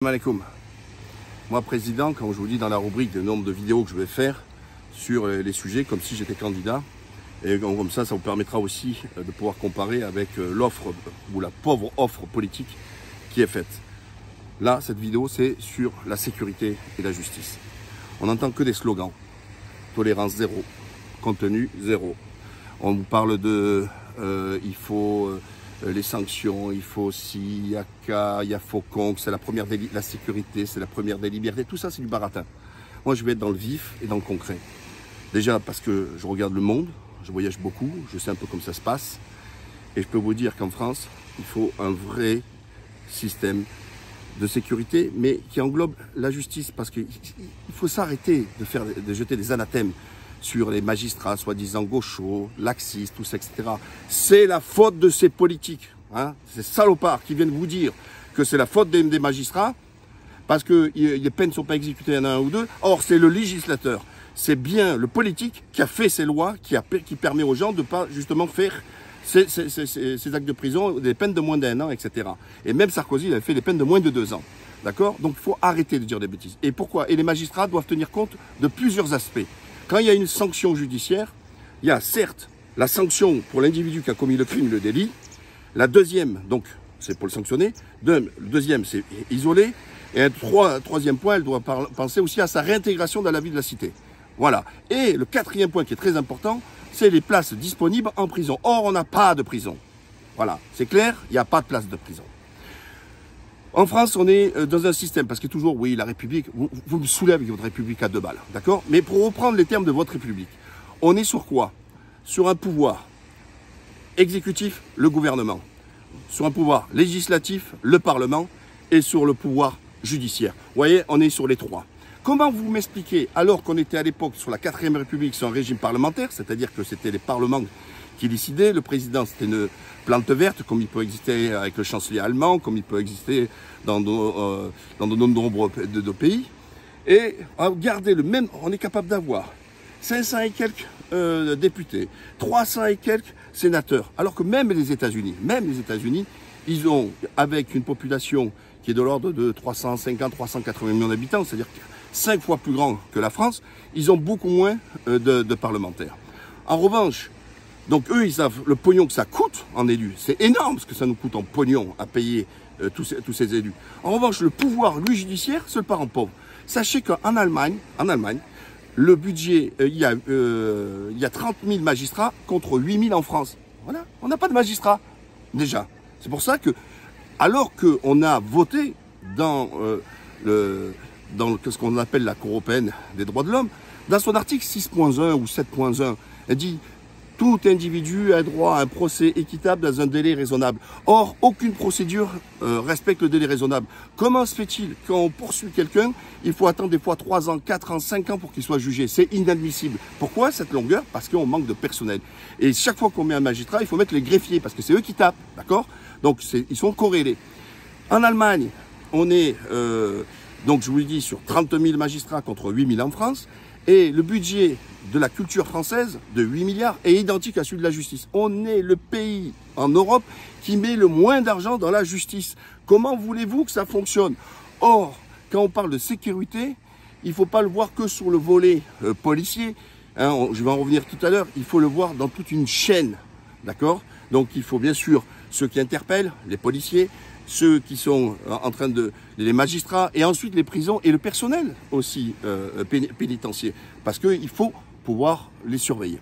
Salam alaikum. Moi, président, quand je vous dis dans la rubrique le nombre de vidéos que je vais faire sur les sujets, comme si j'étais candidat, et comme ça vous permettra aussi de pouvoir comparer avec l'offre ou la pauvre offre politique qui est faite. Là, cette vidéo, c'est sur la sécurité et la justice. On n'entend que des slogans. Tolérance zéro, contenu zéro. On vous parle de il faut les sanctions, il faut aussi, il y a cas, il y a Faucon, c'est la première des la sécurité, c'est la première des libertés, tout ça c'est du baratin. Moi je vais être dans le vif et dans le concret. Déjà parce que je regarde le monde, je voyage beaucoup, je sais un peu comment ça se passe, et je peux vous dire qu'en France, il faut un vrai système de sécurité, mais qui englobe la justice, parce qu'il faut s'arrêter de jeter des anathèmes sur les magistrats, soi-disant gauchos, laxistes, tout ça, etc. C'est la faute de ces politiques, hein, ces salopards qui viennent vous dire que c'est la faute des magistrats, parce que les peines ne sont pas exécutées en un ou deux. Or, c'est le législateur, c'est bien le politique qui a fait ces lois, qui permet aux gens de ne pas justement faire ces actes de prison, des peines de moins d'1 an, etc. Et même Sarkozy, il avait fait des peines de moins de 2 ans. D'accord? Donc, il faut arrêter de dire des bêtises. Et pourquoi? Et les magistrats doivent tenir compte de plusieurs aspects. Quand il y a une sanction judiciaire, il y a certes la sanction pour l'individu qui a commis le crime ou le délit. La deuxième, donc, c'est pour le sanctionner. Le deuxième, c'est isoler. Et un troisième point, elle doit penser aussi à sa réintégration dans la vie de la cité. Voilà. Et le quatrième point qui est très important, c'est les places disponibles en prison. Or, on n'a pas de prison. Voilà. C'est clair, il n'y a pas de place de prison. En France, on est dans un système, parce que toujours, oui, la République, vous me soulevez avec votre République à 2 balles, d'accord? Mais pour reprendre les termes de votre République, on est sur quoi? Sur un pouvoir exécutif, le gouvernement. Sur un pouvoir législatif, le Parlement. Et sur le pouvoir judiciaire. Vous voyez, on est sur les trois. Comment vous m'expliquez, alors qu'on était à l'époque sur la 4e République, sur un régime parlementaire, c'est-à-dire que c'était les parlements qui décidait, le président c'était une plante verte, comme il peut exister avec le chancelier allemand, comme il peut exister dans de nombreux pays. Et regardez, on est capable d'avoir 500 et quelques députés, 300 et quelques sénateurs, alors que même les États-Unis, ils ont, avec une population qui est de l'ordre de 350-380 millions d'habitants, c'est-à-dire 5 fois plus grand que la France, ils ont beaucoup moins de parlementaires. En revanche, donc eux, ils savent le pognon que ça coûte en élus. C'est énorme ce que ça nous coûte en pognon à payer tous ces élus. En revanche, le pouvoir, lui, judiciaire, c'est le parent pauvre. Sachez qu'en Allemagne, le budget, il y a 30 000 magistrats contre 8 000 en France. Voilà, on n'a pas de magistrats, déjà. C'est pour ça que, alors qu'on a voté dans ce qu'on appelle la Cour européenne des droits de l'homme, dans son article 6.1 ou 7.1, elle dit « Tout individu a droit à un procès équitable dans un délai raisonnable. » Or, aucune procédure respecte le délai raisonnable. Comment se fait-il quand on poursuit quelqu'un, il faut attendre des fois 3 ans, 4 ans, 5 ans pour qu'il soit jugé? C'est inadmissible. Pourquoi cette longueur? Parce qu'on manque de personnel. Et chaque fois qu'on met un magistrat, il faut mettre les greffiers, parce que c'est eux qui tapent, d'accord? Donc, ils sont corrélés. En Allemagne, on est, donc je vous le dis, sur 30 000 magistrats contre 8 000 en France. Et le budget de la culture française, de 8 milliards, est identique à celui de la justice. On est le pays en Europe qui met le moins d'argent dans la justice. Comment voulez-vous que ça fonctionne? Or, quand on parle de sécurité, il ne faut pas le voir que sur le volet policier. Hein, je vais en revenir tout à l'heure. Il faut le voir dans toute une chaîne. D'accord? Donc il faut bien sûr ceux qui interpellent, les policiers, ceux qui sont en train de... les magistrats, et ensuite les prisons et le personnel aussi pénitentiaire. Parce qu'il faut pouvoir les surveiller.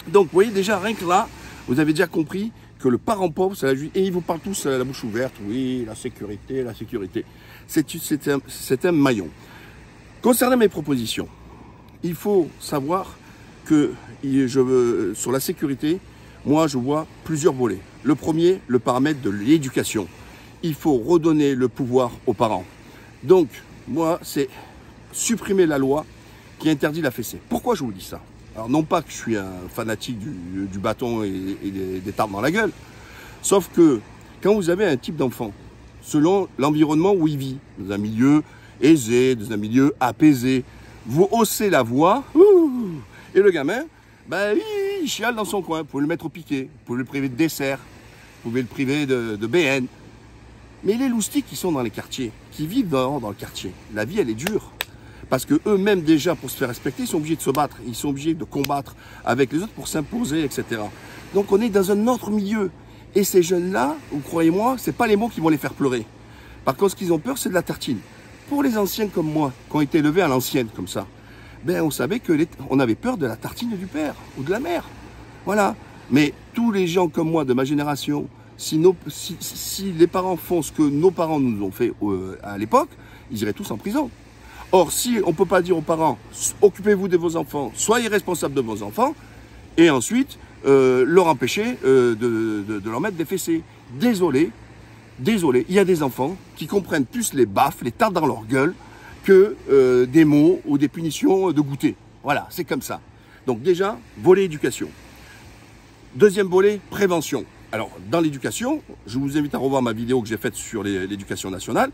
Donc vous voyez déjà, rien que là, vous avez déjà compris que le parent pauvre, c'est la justice. Et ils vous parlent tous la bouche ouverte, oui, la sécurité, la sécurité. C'est un maillon. Concernant mes propositions, il faut savoir que sur la sécurité, moi je vois plusieurs volets. Le premier, le paramètre de l'éducation. Il faut redonner le pouvoir aux parents. Donc, moi, c'est supprimer la loi qui interdit la fessée. Pourquoi je vous dis ça? Alors, non pas que je suis un fanatique du bâton et des tartes dans la gueule, sauf que quand vous avez un type d'enfant, selon l'environnement où il vit, dans un milieu aisé, dans un milieu apaisé, vous haussez la voix, et le gamin, ben, il chiale dans son coin. Vous pouvez le mettre au piquet, vous pouvez le priver de dessert, vous pouvez le priver de BN. Mais les loustiques qui sont dans les quartiers, qui vivent dehors dans le quartier, la vie elle est dure. Parce que eux-mêmes déjà, pour se faire respecter, ils sont obligés de se battre, ils sont obligés de combattre avec les autres pour s'imposer, etc. Donc on est dans un autre milieu. Et ces jeunes-là, vous croyez-moi, c'est pas les mots qui vont les faire pleurer. Par contre, ce qu'ils ont peur, c'est de la tartine. Pour les anciens comme moi, qui ont été élevés à l'ancienne comme ça, ben on savait que on avait peur de la tartine du père ou de la mère. Voilà. Mais tous les gens comme moi de ma génération, si les parents font ce que nos parents nous ont fait à l'époque, ils iraient tous en prison. Or, si on ne peut pas dire aux parents, occupez-vous de vos enfants, soyez responsables de vos enfants, et ensuite leur empêcher de leur mettre des fessées. Désolé, il y a des enfants qui comprennent plus les baffes, les tartes dans leur gueule, que des mots ou des punitions de goûter. Voilà, c'est comme ça. Donc déjà, volet éducation. Deuxième volet, prévention. Alors, dans l'éducation, je vous invite à revoir ma vidéo que j'ai faite sur l'éducation nationale,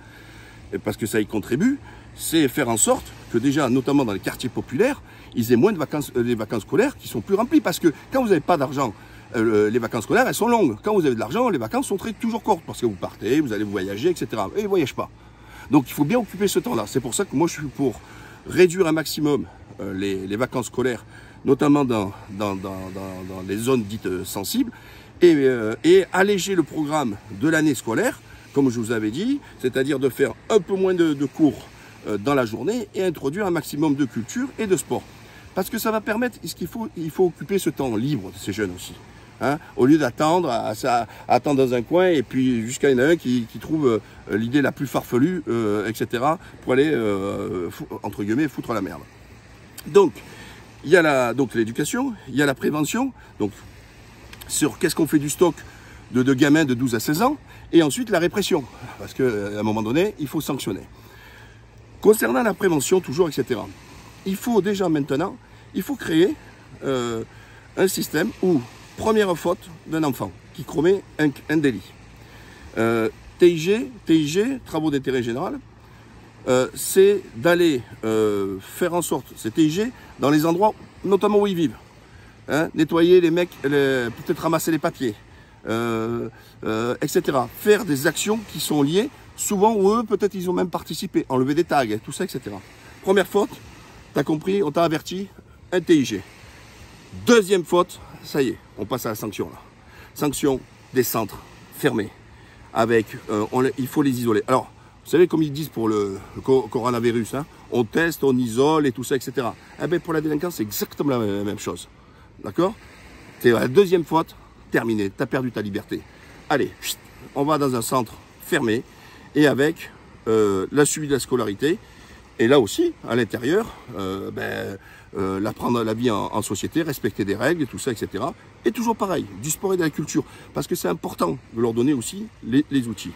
parce que ça y contribue, c'est faire en sorte que déjà, notamment dans les quartiers populaires, ils aient moins de vacances, les vacances scolaires qui sont plus remplies. Parce que quand vous n'avez pas d'argent, les vacances scolaires, elles sont longues. Quand vous avez de l'argent, les vacances sont toujours courtes, parce que vous partez, vous allez voyager, etc. Et ils ne voyagent pas. Donc, il faut bien occuper ce temps-là. C'est pour ça que moi, je suis pour réduire un maximum les vacances scolaires, notamment dans les zones dites sensibles, et alléger le programme de l'année scolaire, comme je vous avais dit, c'est-à-dire de faire un peu moins de cours dans la journée et introduire un maximum de culture et de sport. Parce que ça va permettre, il faut occuper ce temps libre de ces jeunes aussi. Hein, au lieu d'attendre, attendre dans un coin, et puis jusqu'à il y en a un qui trouve l'idée la plus farfelue, etc., pour aller, entre guillemets, foutre la merde. Donc, il y a l'éducation, il y a la prévention, donc sur qu'est-ce qu'on fait du stock de gamins de 12 à 16 ans, et ensuite la répression, parce qu'à un moment donné, il faut sanctionner. Concernant la prévention, toujours, etc., il faut déjà maintenant, il faut créer un système où, première faute d'un enfant qui commet un délit, TIG, travaux d'intérêt général, c'est d'aller faire en sorte, c'est TIG, dans les endroits, notamment où ils vivent. Hein, nettoyer les mecs, peut-être ramasser les papiers, etc. Faire des actions qui sont liées, souvent où eux, peut-être ils ont même participé, enlever des tags, tout ça, etc. Première faute, t'as compris, on t'a averti, un TIG. Deuxième faute, ça y est, on passe à la sanction là. Sanction des centres fermés, avec, il faut les isoler. Alors, vous savez, comme ils disent pour le coronavirus, hein, on teste, on isole et tout ça, etc. Eh bien, pour la délinquance, c'est exactement la même chose. D'accord? C'est la deuxième faute, terminé, tu as perdu ta liberté. Allez, on va dans un centre fermé et avec la suivi de la scolarité. Et là aussi, à l'intérieur, l'apprendre la vie en société, respecter des règles et tout ça, etc. Et toujours pareil, du sport et de la culture. Parce que c'est important de leur donner aussi les outils.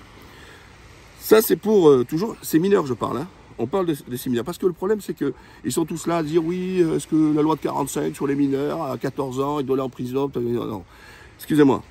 Ça, c'est pour toujours, c'est mineurs, je parle. Hein. On parle des mineurs. Parce que le problème, c'est qu'ils sont tous là à dire oui, est-ce que la loi de 45 sur les mineurs, à 14 ans, ils doivent aller en prison? Non. Excusez-moi.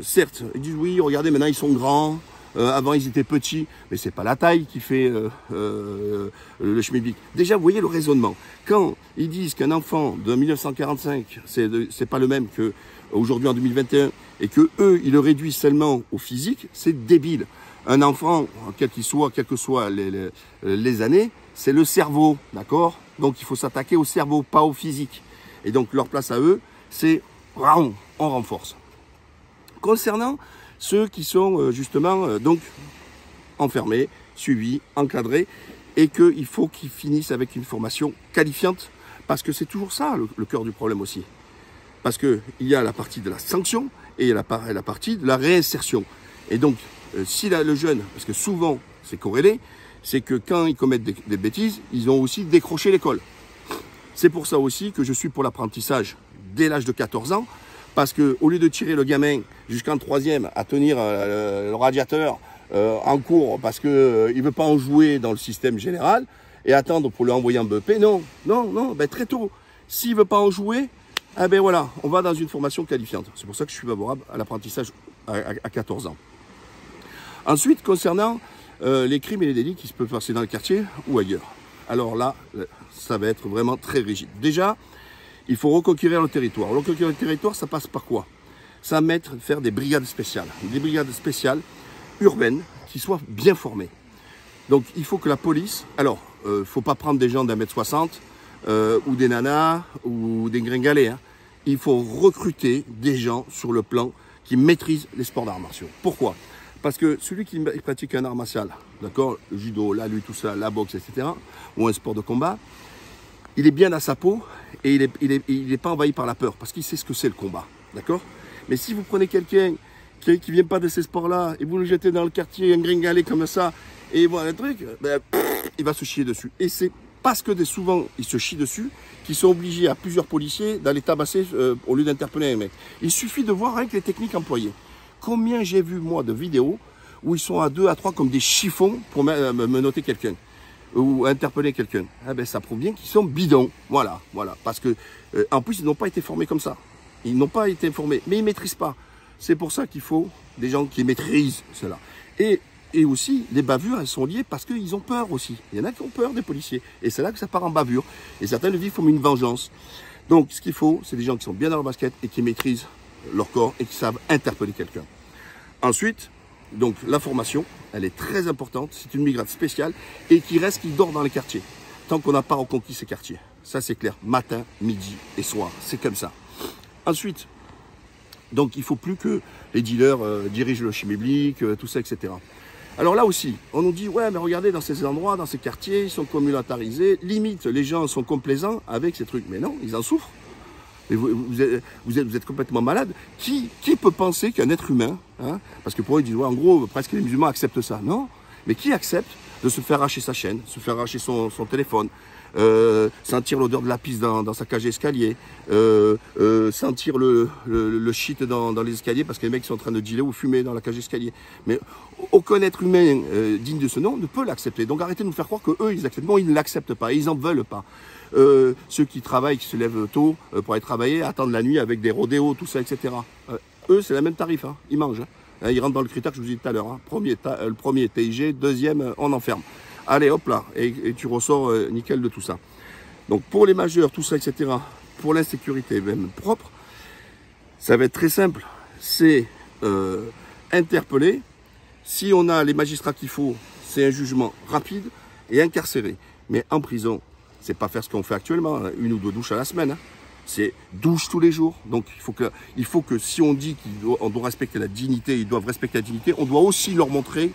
Certes, ils disent oui, regardez, maintenant ils sont grands. Avant, ils étaient petits. Mais c'est pas la taille qui fait le schmilblick. Déjà, vous voyez le raisonnement. Quand ils disent qu'un enfant de 1945, c'est pas le même qu'aujourd'hui en 2021, et que eux, ils le réduisent seulement au physique, c'est débile. Un enfant, quelles que soient les années, c'est le cerveau, d'accord? Donc il faut s'attaquer au cerveau, pas au physique. Et donc leur place à eux, c'est on renforce. Concernant ceux qui sont justement donc enfermés, suivis, encadrés, et qu'il faut qu'ils finissent avec une formation qualifiante, parce que c'est toujours ça le cœur du problème aussi. Parce qu'il y a la partie de la sanction et il y a la partie de la réinsertion. Et donc, si le jeune, parce que souvent c'est corrélé, c'est que quand ils commettent des bêtises, ils ont aussi décroché l'école. C'est pour ça aussi que je suis pour l'apprentissage dès l'âge de 14 ans, parce qu'au lieu de tirer le gamin jusqu'en 3e à tenir le radiateur en cours parce qu'il ne veut pas en jouer dans le système général et attendre pour lui envoyer un BEP, non, très tôt. S'il ne veut pas en jouer, eh ben voilà, on va dans une formation qualifiante. C'est pour ça que je suis favorable à l'apprentissage à 14 ans. Ensuite, concernant les crimes et les délits qui se peuvent passer dans le quartier ou ailleurs. Alors là, ça va être vraiment très rigide. Déjà, il faut reconquérir le territoire. Reconquérir le territoire, ça passe par quoi? Ça va faire des brigades spéciales. Des brigades spéciales urbaine qui soit bien formée. Donc il faut que la police, alors il ne faut pas prendre des gens d'1m60 ou des nanas ou des gringalets, hein. Il faut recruter des gens sur le plan qui maîtrisent les sports d'arts martiaux. Pourquoi? Parce que celui qui pratique un art martial, d'accord, le judo, la lutte, tout ça, la boxe, etc., ou un sport de combat, il est bien dans sa peau et il n'est pas envahi par la peur parce qu'il sait ce que c'est le combat, d'accord? Mais si vous prenez quelqu'un qui ne vient pas de ces sports-là et vous le jetez dans le quartier, un gringalet comme ça, et voilà un truc, ben, il va se chier dessus. Et c'est parce que souvent, il se chie dessus, qu'ils sont obligés à plusieurs policiers d'aller tabasser au lieu d'interpeller un mec. Il suffit de voir avec les techniques employées. Combien j'ai vu, moi, de vidéos où ils sont à 2, à 3 comme des chiffons pour menotter quelqu'un ou interpeller quelqu'un. Ah ben, ça prouve bien qu'ils sont bidons. Voilà, voilà. Parce que, en plus, ils n'ont pas été formés comme ça. Ils n'ont pas été formés, mais ils ne maîtrisent pas. C'est pour ça qu'il faut des gens qui maîtrisent cela. Et aussi, les bavures, elles sont liées parce qu'ils ont peur aussi. Il y en a qui ont peur des policiers. Et c'est là que ça part en bavure. Et certains le vivent comme une vengeance. Donc, ce qu'il faut, c'est des gens qui sont bien dans leur basket et qui maîtrisent leur corps et qui savent interpeller quelqu'un. Ensuite, donc, la formation, elle est très importante. C'est une brigade spéciale et qui dort dans les quartiers. Tant qu'on n'a pas reconquis ces quartiers. Ça, c'est clair. Matin, midi et soir. C'est comme ça. Ensuite, donc, il ne faut plus que les dealers dirigent le chimiblique, tout ça, etc. Alors là aussi, on nous dit, ouais, mais regardez, dans ces endroits, dans ces quartiers, ils sont communautarisés. Limite, les gens sont complaisants avec ces trucs. Mais non, ils en souffrent. Et vous êtes complètement malade. Qui peut penser qu'un être humain, hein, parce que pour eux, ils disent, ouais, en gros, presque les musulmans acceptent ça. Non, mais qui accepte de se faire arracher sa chaîne, se faire arracher son téléphone, sentir l'odeur de la pisse dans sa cage d'escalier, sentir le shit dans les escaliers parce que les mecs sont en train de dealer ou fumer dans la cage d'escalier. Mais aucun être humain digne de ce nom ne peut l'accepter. Donc arrêtez de nous faire croire qu'eux, ils acceptent. Non, ils ne l'acceptent pas, ils n'en veulent pas. Ceux qui travaillent, qui se lèvent tôt pour aller travailler, attendent la nuit avec des rodéos, tout ça, etc. Eux, c'est le même tarif, hein. Ils mangent. Hein. Ils rentrent dans le critère que je vous ai dit tout à l'heure. Hein. Le premier TIG, deuxième, on enferme. Allez, hop là, et tu ressors nickel de tout ça. Donc pour les majeurs, tout ça, etc., pour l'insécurité même propre, ça va être très simple. C'est interpeller. Si on a les magistrats qu'il faut, c'est un jugement rapide et incarcéré. Mais en prison, c'est pas faire ce qu'on fait actuellement, hein, 1 ou 2 douches à la semaine. Hein. C'est douche tous les jours. Donc il faut que si on dit qu'on doit respecter la dignité, ils doivent respecter la dignité, on doit aussi leur montrer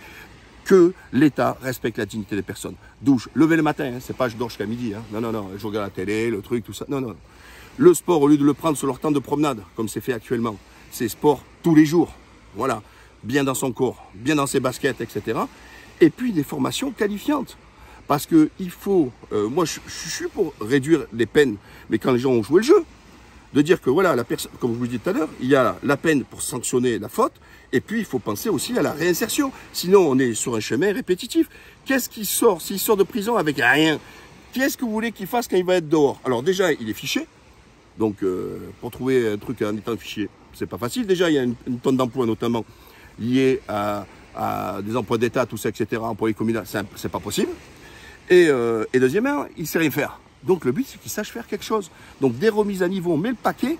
que l'État respecte la dignité des personnes. Douche, lever le matin, hein, c'est pas je dors jusqu'à midi. Hein. Non, non, non, je regarde la télé, le truc, tout ça. Non, non. Le sport, au lieu de le prendre sur leur temps de promenade, comme c'est fait actuellement, c'est sport tous les jours. Voilà. Bien dans son corps, bien dans ses baskets, etc. Et puis des formations qualifiantes. Parce que il faut, moi je suis pour réduire les peines, mais quand les gens ont joué le jeu, de dire que voilà, la personne, comme je vous disais tout à l'heure, il y a la peine pour sanctionner la faute, et puis il faut penser aussi à la réinsertion. Sinon on est sur un chemin répétitif. Qu'est-ce qui sort, s'il sort de prison avec rien? Qu'est-ce que vous voulez qu'il fasse quand il va être dehors? Alors déjà, il est fiché, donc pour trouver un truc en étant fiché, c'est pas facile. Déjà, il y a une tonne d'emplois notamment liés à des emplois d'État, tout ça, etc., employés communaux, c'est pas possible. Et deuxièmement, il ne sait rien faire. Donc le but, c'est qu'il sache faire quelque chose. Donc des remises à niveau, on met le paquet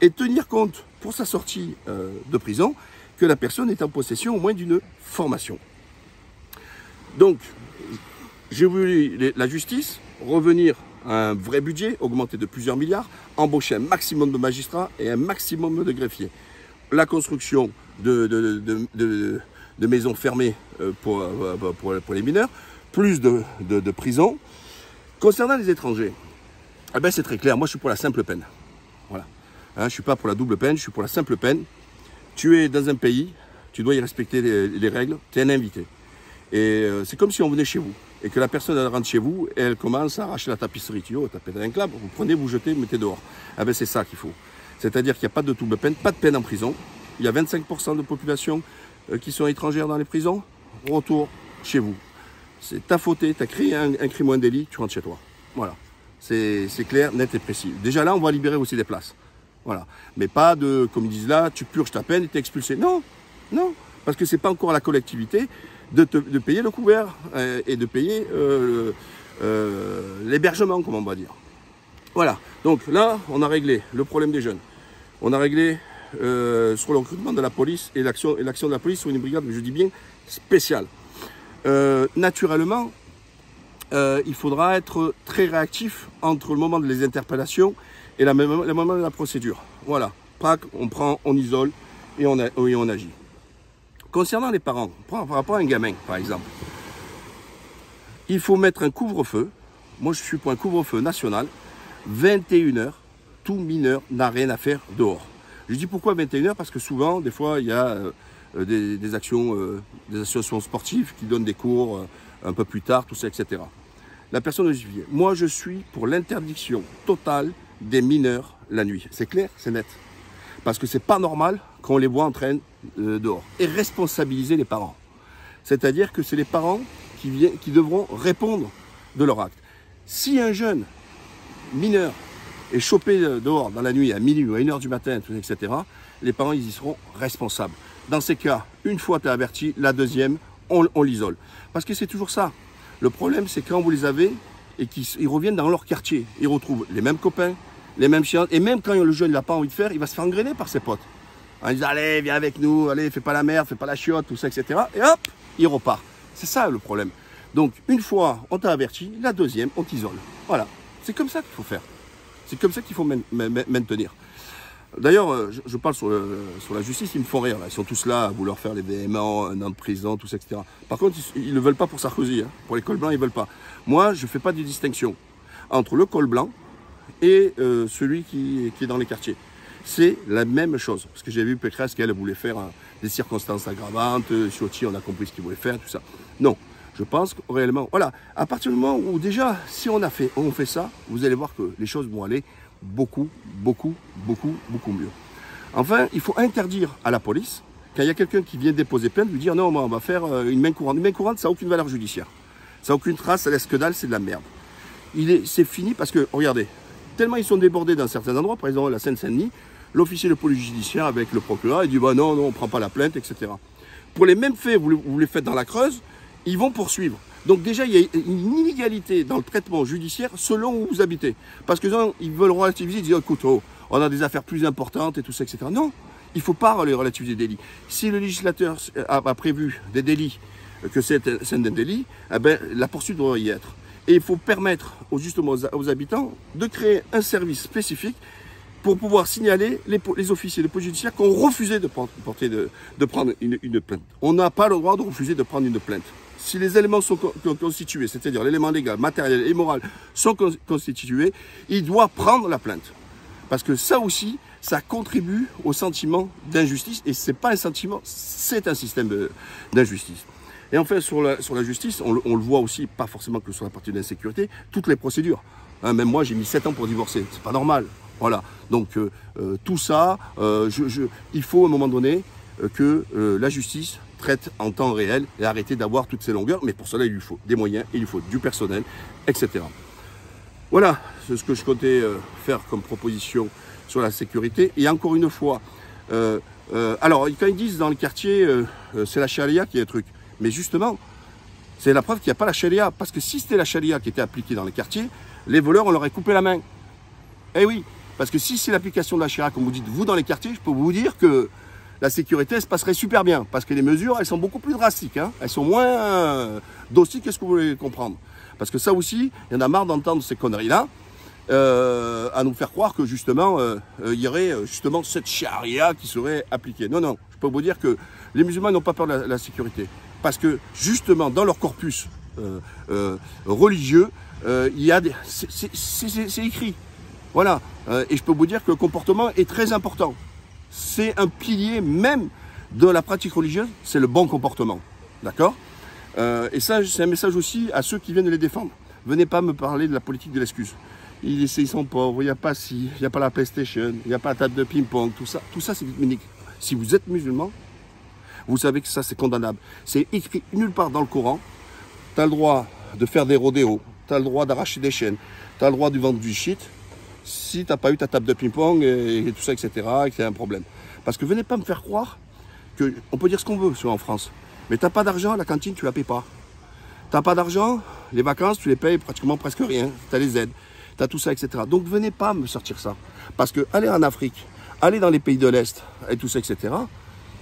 et tenir compte pour sa sortie de prison que la personne est en possession au moins d'une formation. Donc, j'ai voulu la justice revenir à un vrai budget, augmenter de plusieurs milliards, embaucher un maximum de magistrats et un maximum de greffiers. La construction de maisons fermées pour les mineurs, plus de prisons. Concernant les étrangers, eh ben c'est très clair, moi je suis pour la simple peine. Voilà. Hein, je ne suis pas pour la double peine, je suis pour la simple peine. Tu es dans un pays, tu dois y respecter les règles, tu es un invité. Et c'est comme si on venait chez vous, et que la personne elle rentre chez vous, et elle commence à arracher la tapisserie. Tu dis, oh, t'as pété un câble, vous prenez, vous jetez, vous mettez dehors. Eh ben c'est ça qu'il faut. C'est-à-dire qu'il n'y a pas de double peine, pas de peine en prison. Il y a 25% de population qui sont étrangères dans les prisons, retour chez vous. C'est ta faute, tu as créé un crime ou un délit, tu rentres chez toi. Voilà. C'est clair, net et précis. Déjà là, on va libérer aussi des places. Voilà. Mais pas de, comme ils disent là, tu purges ta peine et tu es expulsé. Non, non. Parce que ce n'est pas encore à la collectivité de payer le couvert et de payer l'hébergement, comme on va dire. Voilà. Donc là, on a réglé le problème des jeunes. On a réglé sur le recrutement de la police et l'action de la police sur une brigade, je dis bien spécial. Naturellement, il faudra être très réactif entre le moment des interpellations et le moment de la procédure. Voilà, prac, on prend, on isole et on agit. Concernant les parents, par rapport à un gamin, par exemple, il faut mettre un couvre-feu. Moi, je suis pour un couvre-feu national. 21 h, tout mineur n'a rien à faire dehors. Je dis pourquoi 21 h, parce que souvent, des fois, il y a des associations sportives qui donnent des cours un peu plus tard, tout ça, etc. La personne ne justifie. Moi, je suis pour l'interdiction totale des mineurs la nuit. C'est clair, c'est net. Parce que c'est pas normal qu'on les voit en train dehors. Et responsabiliser les parents. C'est-à-dire que c'est les parents qui devront répondre de leur acte. Si un jeune mineur est chopé dehors dans la nuit à minuit ou à 1 h du matin, etc., les parents ils y seront responsables. Dans ces cas, une fois tu es averti, la deuxième, on l'isole. Parce que c'est toujours ça. Le problème, c'est quand vous les avez et qu'ils reviennent dans leur quartier, ils retrouvent les mêmes copains, les mêmes chiens, et même quand le jeune n'a pas envie de faire, il va se faire engrainer par ses potes. En disant, allez, viens avec nous, allez, fais pas la merde, fais pas la chiotte, tout ça, etc. Et hop, il repart. C'est ça le problème. Donc, une fois, on t'a averti, la deuxième, on t'isole. Voilà. C'est comme ça qu'il faut faire. C'est comme ça qu'il faut maintenir. D'ailleurs, je parle sur la justice, ils me font rire. Là. Ils sont tous là à vouloir faire les véhéments, un an de prison, tout ça, etc. Par contre, ils ne veulent pas pour Sarkozy. Hein. Pour les cols blancs, ils ne veulent pas. Moi, je ne fais pas de distinction entre le col blanc et celui qui est dans les quartiers. C'est la même chose. Parce que j'ai vu Pécresse qu'elle voulait faire des circonstances aggravantes. Ciotti, on a compris ce qu'il voulait faire, tout ça. Non. Je pense que réellement, voilà, à partir du moment où déjà, si on fait ça, vous allez voir que les choses vont aller beaucoup mieux. Enfin, il faut interdire à la police, quand il y a quelqu'un qui vient déposer plainte, lui dire non, on va faire une main courante. Une main courante, ça n'a aucune valeur judiciaire. Ça n'a aucune trace, ça laisse que dalle, c'est de la merde. C'est fini parce que, regardez, tellement ils sont débordés dans certains endroits, par exemple la Seine-Saint-Denis, l'officier de police judiciaire avec le procureur, il dit bah non, on ne prend pas la plainte, etc. Pour les mêmes faits, vous les faites dans la Creuse, ils vont poursuivre. Donc déjà, il y a une inégalité dans le traitement judiciaire selon où vous habitez. Parce que ils veulent relativiser, ils disent, écoute, on a des affaires plus importantes et tout ça, etc. Non, il ne faut pas relativiser des délits. Si le législateur a prévu des délits, que c'est un délit, eh ben, la poursuite doit y être. Et il faut permettre justement aux habitants de créer un service spécifique pour pouvoir signaler les officiers de police judiciaire qui ont refusé de prendre une plainte. On n'a pas le droit de refuser de prendre une plainte. Si les éléments sont constitués, c'est-à-dire l'élément légal, matériel et moral sont constitués, il doit prendre la plainte. Parce que ça aussi, ça contribue au sentiment d'injustice. Et ce n'est pas un sentiment, c'est un système d'injustice. Et enfin, sur la justice, on le voit aussi, pas forcément que sur la partie de l'insécurité, toutes les procédures. Hein, même moi, j'ai mis 7 ans pour divorcer. C'est pas normal. Voilà. Donc, tout ça, il faut à un moment donné que la justice traite en temps réel et arrêter d'avoir toutes ces longueurs. Mais pour cela, il lui faut des moyens, il lui faut du personnel, etc. Voilà, c'est ce que je comptais faire comme proposition sur la sécurité. Et encore une fois, alors quand ils disent dans le quartier, c'est la charia qui est le truc. Mais justement, c'est la preuve qu'il n'y a pas la charia. Parce que si c'était la charia qui était appliquée dans les quartiers, les voleurs, on leur aurait coupé la main. Eh oui, parce que si c'est l'application de la charia, comme vous dites, vous dans les quartiers, je peux vous dire que la sécurité, elle se passerait super bien. Parce que les mesures, elles sont beaucoup plus drastiques. Hein. Elles sont moins dociles que ce que vous voulez comprendre. Parce que ça aussi, il y en a marre d'entendre ces conneries-là, à nous faire croire que justement, il y aurait justement cette charia qui serait appliquée. Non, non, je peux vous dire que les musulmans n'ont pas peur de la sécurité. Parce que justement, dans leur corpus religieux, il y a c'est écrit. Voilà. Et je peux vous dire que le comportement est très important. C'est un pilier même de la pratique religieuse, c'est le bon comportement. D'accord ? Et ça, c'est un message aussi à ceux qui viennent les défendre. Venez pas me parler de la politique de l'excuse. Ils sont pauvres, il n'y a pas ci, il n'y a pas la PlayStation, il n'y a pas la table de ping-pong, tout ça c'est minique. Si vous êtes musulman, vous savez que ça c'est condamnable. C'est écrit nulle part dans le Coran. Tu as le droit de faire des rodéos, tu as le droit d'arracher des chaînes, tu as le droit de vendre du shit, si tu n'as pas eu ta table de ping-pong et tout ça, etc., et que c'est un problème. Parce que venez pas me faire croire qu'on peut dire ce qu'on veut en France. Mais tu n'as pas d'argent, la cantine, tu ne la payes pas. Tu n'as pas d'argent, les vacances, tu les payes pratiquement presque rien. Tu as les aides, tu as tout ça, etc. Donc venez pas me sortir ça. Parce que aller en Afrique, aller dans les pays de l'Est, et tout ça, etc.,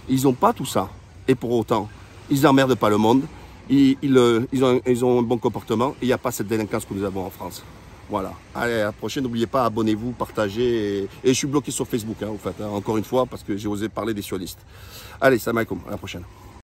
ils n'ont pas tout ça. Et pour autant, ils n'emmerdent pas le monde, ils ont un bon comportement et il n'y a pas cette délinquance que nous avons en France. Voilà. Allez, à la prochaine, n'oubliez pas, abonnez-vous, partagez. Et je suis bloqué sur Facebook, en fait, encore une fois, parce que j'ai osé parler des sionistes. Allez, salam alaikum, à la prochaine.